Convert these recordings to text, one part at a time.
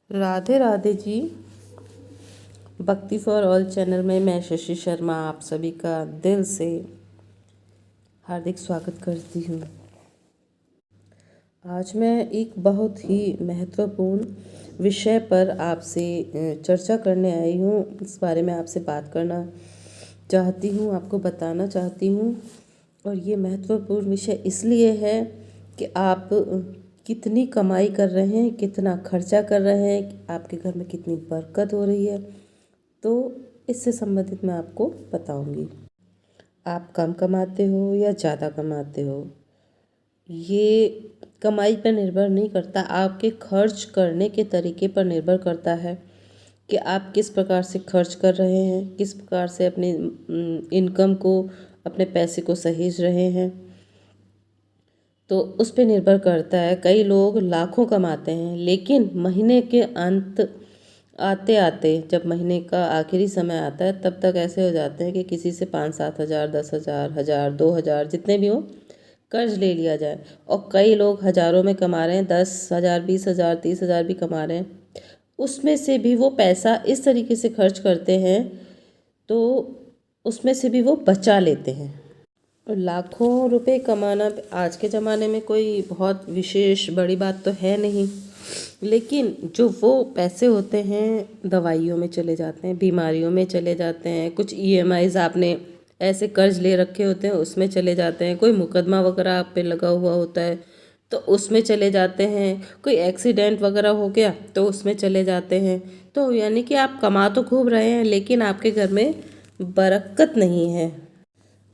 राधे राधे जी। भक्ति for all channel में मैं शशि शर्मा आप सभी का दिल से हार्दिक स्वागत करती हूँ। आज मैं एक बहुत ही महत्वपूर्ण विषय पर आपसे चर्चा करने आई हूँ। इस बारे में आपसे बात करना चाहती हूँ, आपको बताना चाहती हूँ। और ये महत्वपूर्ण विषय इसलिए है कि आप कितनी कमाई कर रहे हैं, कितना खर्चा कर रहे हैं, आपके घर में कितनी बरकत हो रही है, तो इससे संबंधित मैं आपको बताऊंगी। आप कम कमाते हो या ज़्यादा कमाते हो, ये कमाई पर निर्भर नहीं करता, आपके खर्च करने के तरीके पर निर्भर करता है कि आप किस प्रकार से खर्च कर रहे हैं, किस प्रकार से अपने इनकम को, अपने पैसे को सहेज रहे हैं। तो उस पर निर्भर करता है। कई लोग लाखों कमाते हैं, लेकिन महीने के अंत आते आते, जब महीने का आखिरी समय आता है, तब तक ऐसे हो जाते हैं कि किसी से 5-7 हज़ार, 10 हज़ार, 1,000, 2,000, जितने भी हो, कर्ज ले लिया जाए। और कई लोग हज़ारों में कमा रहे हैं, 10,000, 20,000, 30,000 भी कमा रहे हैं। उसमें से भी वो पैसा इस तरीके से खर्च करते हैं, तो उसमें से भी वो बचा लेते हैं। लाखों रुपए कमाना आज के ज़माने में कोई बहुत विशेष बड़ी बात तो है नहीं, लेकिन जो वो पैसे होते हैं दवाइयों में चले जाते हैं, बीमारियों में चले जाते हैं, कुछ ईएमआईज़ आपने ऐसे कर्ज ले रखे होते हैं उसमें चले जाते हैं, कोई मुकदमा वगैरह आप पे लगा हुआ होता है तो उसमें चले जाते हैं, कोई एक्सीडेंट वगैरह हो गया तो उसमें चले जाते हैं। तो यानी कि आप कमा तो खूब रहे हैं, लेकिन आपके घर में बरकत नहीं है।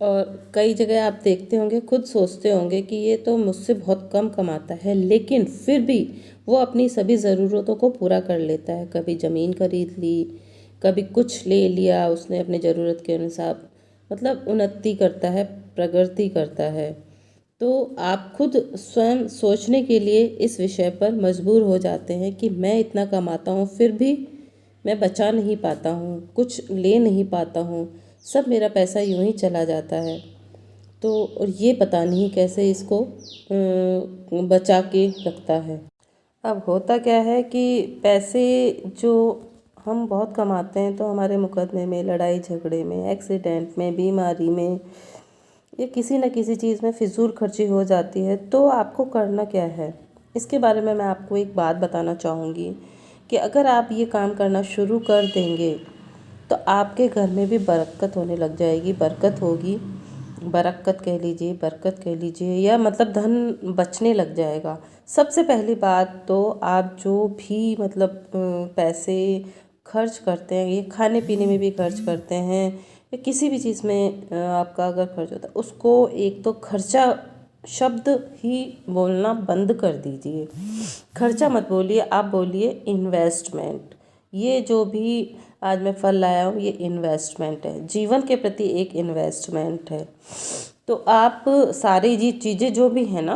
और कई जगह आप देखते होंगे, खुद सोचते होंगे कि ये तो मुझसे बहुत कम कमाता है, लेकिन फिर भी वो अपनी सभी ज़रूरतों को पूरा कर लेता है। कभी ज़मीन खरीद ली, कभी कुछ ले लिया उसने अपने ज़रूरत के अनुसार, मतलब उन्नति करता है, प्रगति करता है। तो आप खुद स्वयं सोचने के लिए इस विषय पर मजबूर हो जाते हैं कि मैं इतना कमाता हूँ, फिर भी मैं बचा नहीं पाता हूँ, कुछ ले नहीं पाता हूँ, सब मेरा पैसा यूं ही चला जाता है। तो और ये पता नहीं कैसे इसको बचा के रखता है। अब होता क्या है कि पैसे जो हम बहुत कमाते हैं, तो हमारे मुकदमे में, लड़ाई झगड़े में, एक्सीडेंट में, बीमारी में, या किसी न किसी चीज़ में फिजूल खर्ची हो जाती है। तो आपको करना क्या है, इसके बारे में मैं आपको एक बात बताना चाहूँगी कि अगर आप ये काम करना शुरू कर देंगे तो आपके घर में भी बरकत होने लग जाएगी। बरकत होगी, बरकत कह लीजिए, बरकत कह लीजिए, या मतलब धन बचने लग जाएगा। सबसे पहली बात तो आप जो भी मतलब पैसे खर्च करते हैं, ये खाने पीने में भी खर्च करते हैं या किसी भी चीज़ में आपका अगर खर्च होता है, उसको एक तो खर्चा शब्द ही बोलना बंद कर दीजिए। खर्चा मत बोलिए, आप बोलिए इन्वेस्टमेंट। ये जो भी आज मैं फल लाया हूँ, ये इन्वेस्टमेंट है, जीवन के प्रति एक इन्वेस्टमेंट है। तो आप सारी जी चीज़ें जो भी है ना,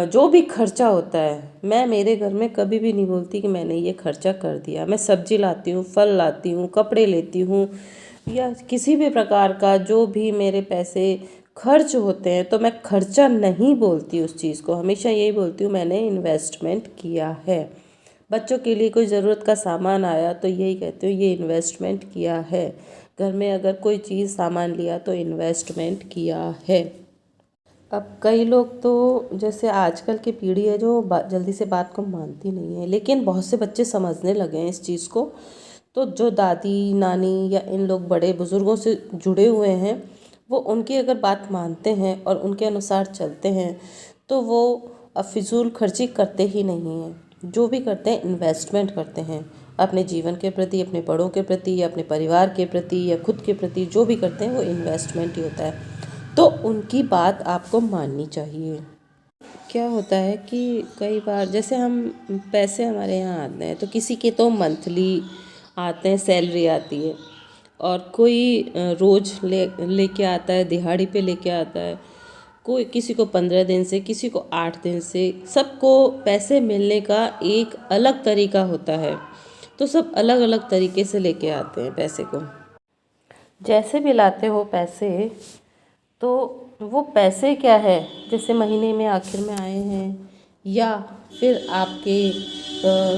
जो भी खर्चा होता है, मैं मेरे घर में कभी भी नहीं बोलती कि मैंने ये खर्चा कर दिया। मैं सब्जी लाती हूँ, फल लाती हूँ, कपड़े लेती हूँ, या किसी भी प्रकार का जो भी मेरे पैसे खर्च होते हैं, तो मैं खर्चा नहीं बोलती उस चीज़ को, हमेशा यही बोलती हूँ मैंने इन्वेस्टमेंट किया है। बच्चों के लिए कोई ज़रूरत का सामान आया तो यही कहते हो ये इन्वेस्टमेंट किया है। घर में अगर कोई चीज़ सामान लिया तो इन्वेस्टमेंट किया है। अब कई लोग तो, जैसे आजकल की पीढ़ी है जो जल्दी से बात को मानती नहीं है, लेकिन बहुत से बच्चे समझने लगे हैं इस चीज़ को। तो जो दादी नानी या इन लोग बड़े बुज़ुर्गों से जुड़े हुए हैं, वो उनकी अगर बात मानते हैं और उनके अनुसार चलते हैं, तो वो फिजूल खर्ची करते ही नहीं हैं। जो भी करते हैं इन्वेस्टमेंट करते हैं, अपने जीवन के प्रति, अपने बड़ों के प्रति, या अपने परिवार के प्रति, या खुद के प्रति, जो भी करते हैं वो इन्वेस्टमेंट ही होता है। तो उनकी बात आपको माननी चाहिए। क्या होता है कि कई बार जैसे हम पैसे हमारे यहाँ आते हैं, तो किसी के तो मंथली आते हैं, सैलरी आती है, और कोई रोज़ लेके आता है, दिहाड़ी पे लेके आता है, कोई किसी को 15 दिन से, किसी को 8 दिन से। सबको पैसे मिलने का एक अलग तरीका होता है, तो सब अलग अलग तरीके से लेके आते हैं पैसे को। जैसे भी लाते हो पैसे, तो वो पैसे क्या है, जैसे महीने में आखिर में आए हैं या फिर आपके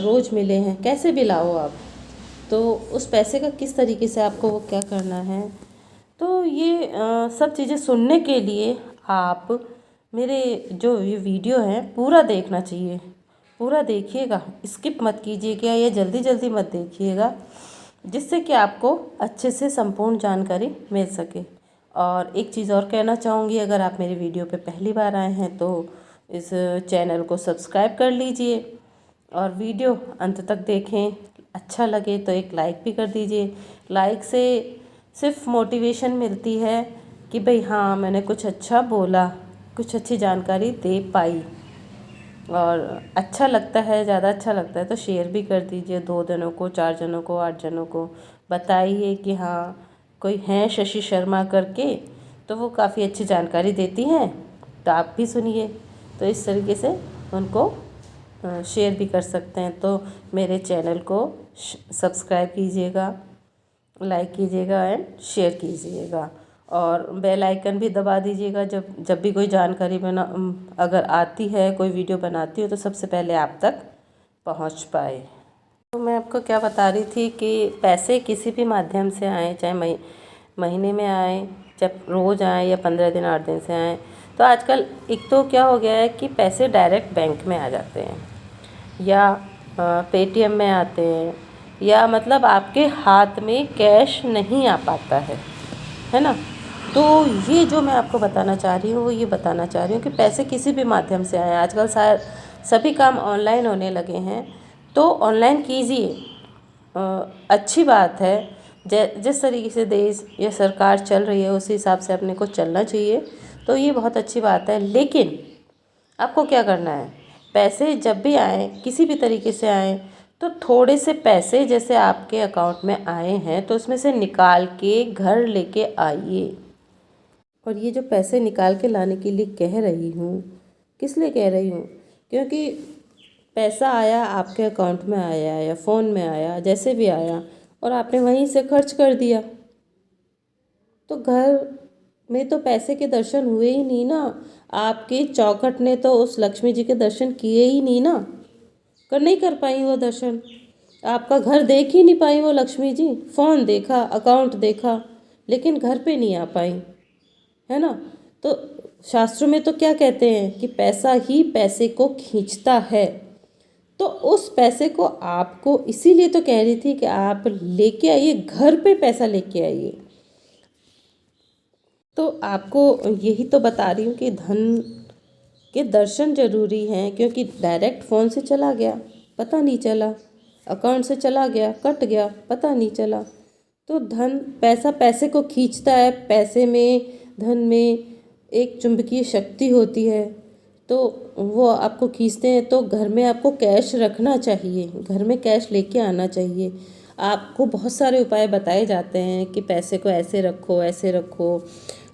रोज़ मिले हैं, कैसे भी लाओ आप, तो उस पैसे का किस तरीके से आपको वो क्या करना है। तो ये सब चीज़ें सुनने के लिए आप मेरे जो ये वीडियो है पूरा देखना चाहिए, पूरा देखिएगा, स्किप मत कीजिएगा या जल्दी जल्दी मत देखिएगा, जिससे कि आपको अच्छे से संपूर्ण जानकारी मिल सके। और एक चीज़ और कहना चाहूँगी, अगर आप मेरी वीडियो पे पहली बार आए हैं तो इस चैनल को सब्सक्राइब कर लीजिए और वीडियो अंत तक देखें। अच्छा लगे तो एक लाइक भी कर दीजिए। लाइक से सिर्फ मोटिवेशन मिलती है कि भाई हाँ, मैंने कुछ अच्छा बोला, कुछ अच्छी जानकारी दे पाई। और अच्छा लगता है, ज़्यादा अच्छा लगता है तो शेयर भी कर दीजिए, 2 जनों को, 4 जनों को, 8 जनों को बताइए कि हाँ, कोई हैं शशि शर्मा करके, तो वो काफ़ी अच्छी जानकारी देती हैं, तो आप भी सुनिए। तो इस तरीके से उनको शेयर भी कर सकते हैं। तो मेरे चैनल को सब्सक्राइब कीजिएगा, लाइक कीजिएगा एंड शेयर कीजिएगा और बेल आइकन भी दबा दीजिएगा। जब भी कोई जानकारी अगर आती है, कोई वीडियो बनाती हो, तो सबसे पहले आप तक पहुंच पाए। तो मैं आपको क्या बता रही थी कि पैसे किसी भी माध्यम से आए, चाहे महीने में आए, चाहे रोज़ आए या 15 दिन 8 दिन से आए, तो आजकल एक तो क्या हो गया है कि पैसे डायरेक्ट बैंक में आ जाते हैं या पेटीएम में आते हैं, या मतलब आपके हाथ में कैश नहीं आ पाता है ना। तो ये जो मैं आपको बताना चाह रही हूँ, वो ये बताना चाह रही हूँ कि पैसे किसी भी माध्यम से आए। आजकल शायद सभी काम ऑनलाइन होने लगे हैं, तो ऑनलाइन कीजिए। अच्छी बात है, जिस तरीके से देश या सरकार चल रही है उसी हिसाब से अपने को चलना चाहिए, तो ये बहुत अच्छी बात है। लेकिन आपको क्या करना है, पैसे जब भी आए, किसी भी तरीके से आए, तो थोड़े से पैसे जैसे आपके अकाउंट में आए हैं तो उसमें से निकाल के घर लेके आइए। और ये जो पैसे निकाल के लाने के लिए कह रही हूँ, किस लिए कह रही हूँ, क्योंकि पैसा आया, आपके अकाउंट में आया या फ़ोन में आया, जैसे भी आया, और आपने वहीं से खर्च कर दिया, तो घर में तो पैसे के दर्शन हुए ही नहीं ना। आपकी चौखट ने तो उस लक्ष्मी जी के दर्शन किए ही नहीं ना, नहीं कर पाई वो दर्शन। आपका घर देख ही नहीं पाई वो लक्ष्मी जी। फ़ोन देखा, अकाउंट देखा, लेकिन घर पे नहीं आ पाई, है ना। तो शास्त्रों में तो क्या कहते हैं कि पैसा ही पैसे को खींचता है। तो उस पैसे को आपको, इसीलिए तो कह रही थी कि आप लेके आइए, घर पे पैसा लेके आइए। तो आपको यही तो बता रही हूँ कि धन के दर्शन ज़रूरी हैं, क्योंकि डायरेक्ट फ़ोन से चला गया, पता नहीं चला, अकाउंट से चला गया, कट गया, पता नहीं चला। तो धन, पैसा पैसे को खींचता है। पैसे में, धन में एक चुंबकीय शक्ति होती है, तो वो आपको खींचते हैं। तो घर में आपको कैश रखना चाहिए, घर में कैश लेके आना चाहिए। आपको बहुत सारे उपाय बताए जाते हैं कि पैसे को ऐसे रखो, ऐसे रखो।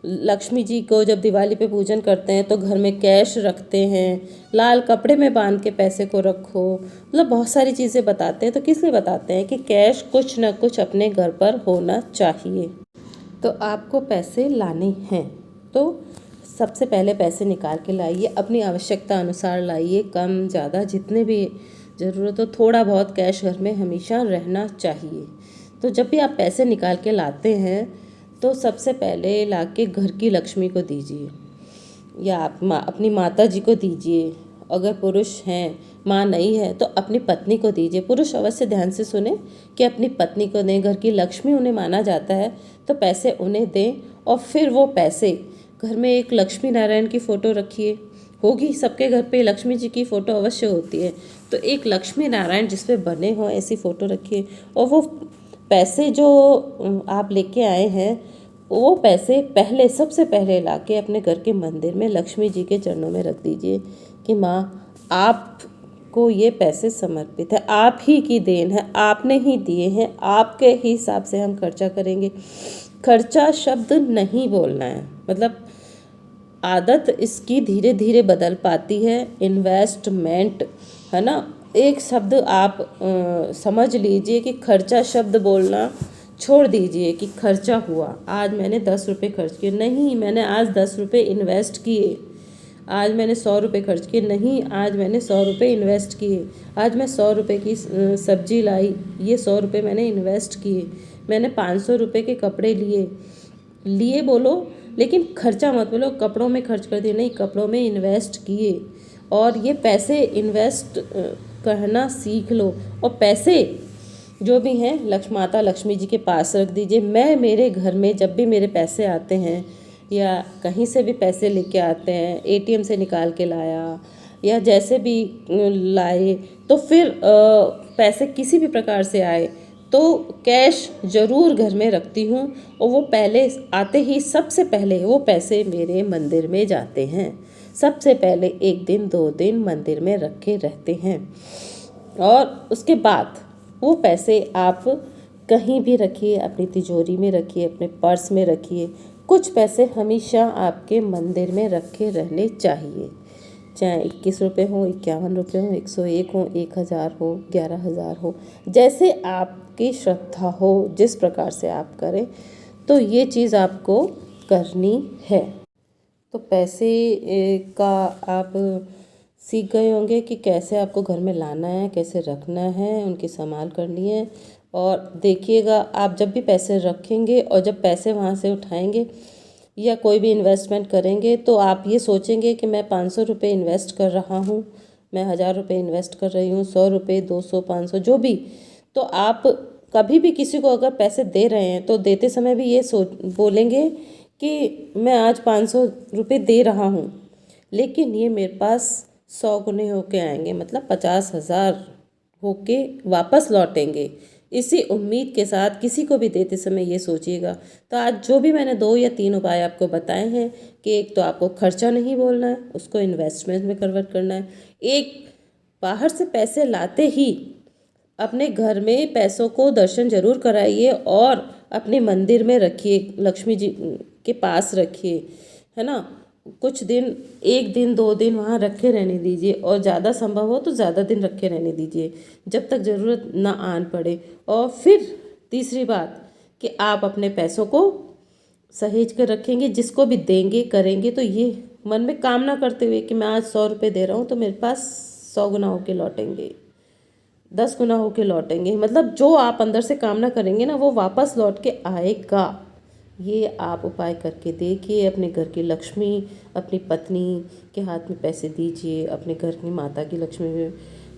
लक्ष्मी जी को जब दिवाली पे पूजन करते हैं तो घर में कैश रखते हैं, लाल कपड़े में बांध के पैसे को रखो, मतलब बहुत सारी चीज़ें बताते हैं। तो किस लिए बताते हैं कि कैश कुछ ना कुछ अपने घर पर होना चाहिए। तो आपको पैसे लाने हैं तो सबसे पहले पैसे निकाल के लाइए, अपनी आवश्यकता अनुसार लाइए, कम ज़्यादा जितने भी ज़रूरत हो, थोड़ा बहुत कैश घर में हमेशा रहना चाहिए। तो जब भी आप पैसे निकाल के लाते हैं तो सबसे पहले लाके घर की लक्ष्मी को दीजिए, या आप अपनी माता जी को दीजिए। अगर पुरुष हैं, माँ नहीं है, तो अपनी पत्नी को दीजिए। पुरुष अवश्य ध्यान से सुने कि अपनी पत्नी को दें, घर की लक्ष्मी उन्हें माना जाता है, तो पैसे उन्हें दें। और फिर वो पैसे, घर में एक लक्ष्मी नारायण की फ़ोटो रखिए, होगी सबके घर पे लक्ष्मी जी की फ़ोटो अवश्य होती है, तो एक लक्ष्मी नारायण जिस पे बने हों ऐसी फ़ोटो रखिए। और वो पैसे जो आप लेके आए हैं, वो पैसे पहले, सबसे पहले लाके अपने घर के मंदिर में लक्ष्मी जी के चरणों में रख दीजिए कि माँ, आपको ये पैसे समर्पित है, आप ही की देन है, आपने ही दिए हैं, आपके ही हिसाब से हम खर्चा करेंगे। खर्चा शब्द नहीं बोलना है, मतलब आदत इसकी धीरे धीरे बदल पाती है। इन्वेस्टमेंट, है ना, एक शब्द आप समझ लीजिए कि खर्चा शब्द बोलना छोड़ दीजिए कि खर्चा हुआ, आज मैंने 10 रुपये खर्च किए, नहीं, मैंने आज 10 रुपये इन्वेस्ट किए, आज मैंने 100 रुपये खर्च किए, नहीं, आज मैंने 100 रुपये इन्वेस्ट किए। आज मैं 100 रुपये की सब्जी लाई, ये 100 रुपये मैंने इन्वेस्ट किए। मैंने 500 रुपये के कपड़े लिए बोलो, लेकिन खर्चा मत बोलो कपड़ों में खर्च कर दिए, नहीं, कपड़ों में इन्वेस्ट किए। और ये पैसे इन्वेस्ट करना सीख लो। और पैसे जो भी हैं माता लक्ष्मी जी के पास रख दीजिए। मैं मेरे घर में जब भी मेरे पैसे आते हैं या कहीं से भी पैसे लेके आते हैं, एटीएम से निकाल के लाया या जैसे भी लाए, तो फिर पैसे किसी भी प्रकार से आए तो कैश ज़रूर घर में रखती हूँ। और वो पहले आते ही सबसे पहले वो पैसे मेरे मंदिर में जाते हैं। सबसे पहले 1 दिन 2 दिन मंदिर में रखे रहते हैं। और उसके बाद वो पैसे आप कहीं भी रखिए, अपनी तिजोरी में रखिए, अपने पर्स में रखिए। कुछ पैसे हमेशा आपके मंदिर में रखे रहने चाहिए, चाहे 21 रुपये हो, 51 रुपये हो, 101 हो, 1000 हो, 11,000 हो, जैसे आपकी श्रद्धा हो, जिस प्रकार से आप करें, तो ये चीज़ आपको करनी है। तो पैसे का आप सीख गए होंगे कि कैसे आपको घर में लाना है, कैसे रखना है, उनकी संभाल करनी है। और देखिएगा, आप जब भी पैसे रखेंगे और जब पैसे वहाँ से उठाएंगे या कोई भी इन्वेस्टमेंट करेंगे, तो आप ये सोचेंगे कि मैं 500 रुपये इन्वेस्ट कर रहा हूँ, मैं 1000 रुपये इन्वेस्ट कर रही हूँ, 100 रुपये, 200, 500 जो भी। तो आप कभी भी किसी को अगर पैसे दे रहे हैं तो देते समय भी ये बोलेंगे कि मैं आज 500 रुपये दे रहा हूँ, लेकिन ये मेरे पास 100 गुने होके आएंगे, मतलब 50,000 होके वापस लौटेंगे। इसी उम्मीद के साथ किसी को भी देते समय ये सोचिएगा। तो आज जो भी मैंने 2 या 3 उपाय आपको बताए हैं कि एक तो आपको खर्चा नहीं बोलना है, उसको इन्वेस्टमेंट में कन्वर्ट करना है। एक, बाहर से पैसे लाते ही अपने घर में पैसों को दर्शन जरूर कराइए और अपने मंदिर में रखिए, लक्ष्मी जी के पास रखिए, है ना। कुछ दिन, 1 दिन 2 दिन वहाँ रखे रहने दीजिए, और ज़्यादा संभव हो तो ज़्यादा दिन रखे रहने दीजिए, जब तक ज़रूरत ना आन पड़े। और फिर तीसरी बात कि आप अपने पैसों को सहेज कर रखेंगे, जिसको भी देंगे करेंगे तो ये मन में कामना करते हुए कि मैं आज 100 रुपये दे रहा हूँ तो मेरे पास 100 गुना होके लौटेंगे, 10 गुना होके लौटेंगे। मतलब जो आप अंदर से कामना करेंगे ना, वो वापस लौट के आएगा। ये आप उपाय करके देखिए। अपने घर की लक्ष्मी, अपनी पत्नी के हाथ में पैसे दीजिए, अपने घर की माता की लक्ष्मी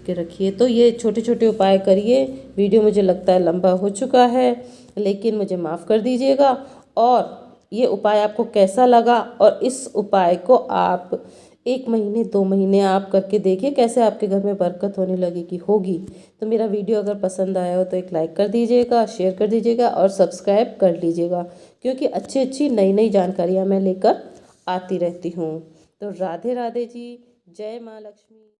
के रखिए। तो ये छोटे छोटे उपाय करिए। वीडियो मुझे लगता है लंबा हो चुका है, लेकिन मुझे माफ़ कर दीजिएगा। और ये उपाय आपको कैसा लगा, और इस उपाय को आप 1 महीने 2 महीने आप करके देखिए, कैसे आपके घर में बरकत होने लगेगी, होगी। तो मेरा वीडियो अगर पसंद आया हो तो एक लाइक कर दीजिएगा, शेयर कर दीजिएगा और सब्सक्राइब कर लीजिएगा, क्योंकि अच्छी अच्छी नई नई जानकारियाँ मैं लेकर आती रहती हूँ। तो राधे राधे जी, जय माँ लक्ष्मी।